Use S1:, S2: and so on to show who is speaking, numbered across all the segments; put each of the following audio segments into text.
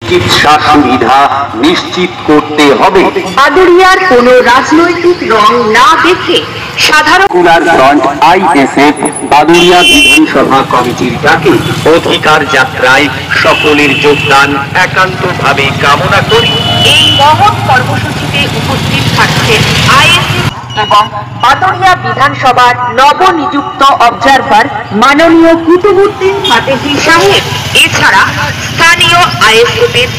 S1: চিকিৎসা সুবিধা নিশ্চিত করতে হবে।
S2: বাদুড়িয়ার কোনো রাজনৈতিক রং না দেখে সাধারণ
S1: ফ্রন্ট আইএসএফ বাদুড়িয়া বিধানসভা কমিটির ডাকে অধিকার যাত্রায় সকলের যোগদান একান্তভাবে কামনা করি।
S2: এই মহৎ কর্মসূচিতে উপস্থিত থাকছেন আইএসএফ এবং বাদুড়িয়া বিধানসভার নবনিযুক্ত অবজারভার মাননীয় কুতুবউদ্দিন ফাতেহি সাহেব, এছাড়া স্থানীয় আইএসএফের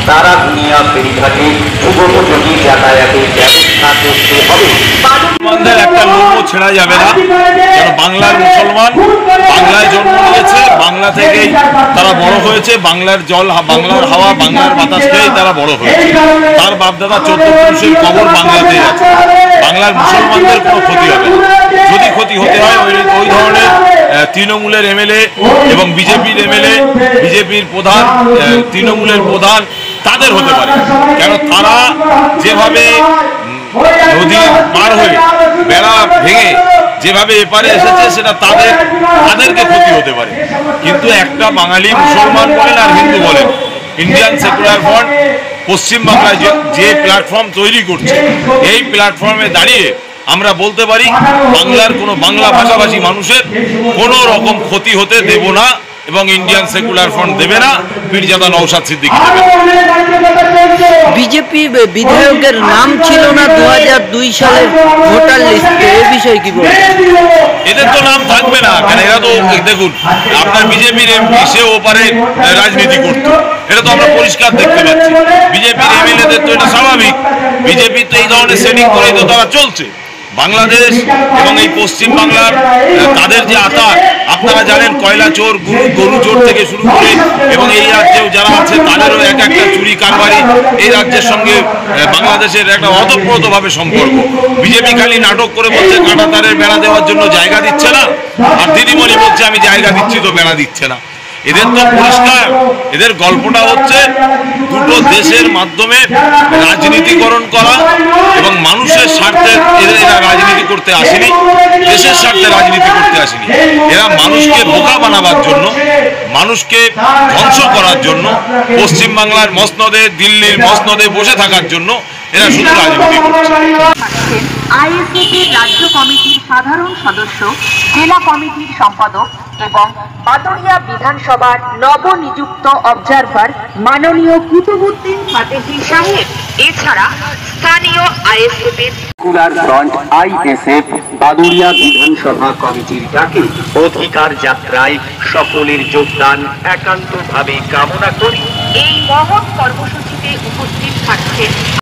S1: তারা দুনিয়া ফেরিঘাটে উপযোগী যাতায়াতের ব্যবস্থা করতে হবে।
S3: মুসলমানদের একটা লোমও ছেড়া যাবে না, কারণ বাংলার মুসলমান বাংলায় জন্ম নিয়েছে, বাংলা থেকেই তারা বড় হয়েছে, বাংলার জল, বাংলার হাওয়া, বাংলার বাতাস খেয়েই তারা বড় হয়েছে। তার বাপদাদা 14 পুরুষের কবর বাংলাতেই আছে। বাংলার মুসলমানদের কোনো ক্ষতি হবে না। যদি ক্ষতি হতে হয় ওই ধরনের তৃণমূলের এমএলএ এবং বিজেপির এমএলএ, বিজেপির প্রধান, তৃণমূলের প্রধান, তাদের হতে পারে। কেন তারা যেভাবে নদী পার হয়ে বেড়া ভেঙে যেভাবে এপারে এসেছে, সেটা তাদেরকে ক্ষতি হতে পারে। কিন্তু একটা বাঙালি মুসলমান বলেন আর হিন্দু বলেন, ইন্ডিয়ান সেকুলার ফ্রন্ট পশ্চিমবাংলায় যে প্ল্যাটফর্ম তৈরি করছে, এই প্ল্যাটফর্মে দাঁড়িয়ে আমরা বলতে পারি বাংলার কোনো বাংলা ভাষাভাষী মানুষের কোনো রকম ক্ষতি হতে দেব না, এবং ইন্ডিয়ান সেকুলার ফ্রন্ট দেবে না, পীরজাদা নওশাদ সিদ্দিকী দেবে।
S4: বিজেপি বিধায়কের নাম ছিল না 2002 সালের ভোটার লিস্টে, এ বিষয়ে কি বলবেন?
S3: এদের তো নাম থাকবে না, কেন এরা তো দেখুন আপনার বিজেপির এমপি, সে ওপারে রাজনীতি করত, এটা তো আমরা পরিষ্কার দেখতে পাচ্ছি। বিজেপির এমএলএদের তো এটা স্বাভাবিক, বিজেপি তো এই ধরনের সেটিং করেই তো তারা চলছে। বাংলাদেশ এবং এই পশ্চিম বাংলার তাদের যে আকার আপনারা জানেন, কয়লা চোর, গরু চোর থেকে শুরু করে এবং এই রাজ্যেও যারা আছে তাদেরও এক একটা চুরি কারবারি এই রাজ্যের সঙ্গে বাংলাদেশের একটা অতপ্রতভাবে সম্পর্ক। বিজেপি খালি নাটক করে বলছে কাঁটাতারের বেড়া দেওয়ার জন্য জায়গা দিচ্ছে না, আর দিদিমণি বলছে আমি জায়গা দিচ্ছি তো বেড়া দিচ্ছে না। এদের তো পরিষ্কার, এদের গল্পটা হচ্ছে দুটো দেশের মাধ্যমে রাজনীতিকরণ করা এবং মানুষের স্বার্থে এরা রাজনীতি করতে আসেনি, দেশের স্বার্থে রাজনীতি করতে আসেনি। এরা মানুষকে বোকা বানাবার জন্য, মানুষকে ধ্বংস করার জন্য, পশ্চিমবাংলার মসনদে, দিল্লির মসনদে বসে থাকার জন্য এরা শুধু রাজনীতি করছে।
S2: আইএসএফের রাজ্য কমিটির সাধারণ সদস্য, জেলা কমিটির সম্পাদক এবং বাদুড়িয়া বিধানসভার নবনিযুক্ত অবজারভার মাননীয় কুতুবউদ্দিন ফাতেহি সাহেব, এছাড়া স্থানীয় আইএসএফের
S1: ফ্রন্ট আইএসএফ বাদুড়িয়া বিধানসভা কমিটির ডাকে অধিকার যাত্রায় সকলের যোগদান একান্তভাবে কামনা করি।
S2: এই মহৎ কর্মসূচিতে উপস্থিত থাকছেন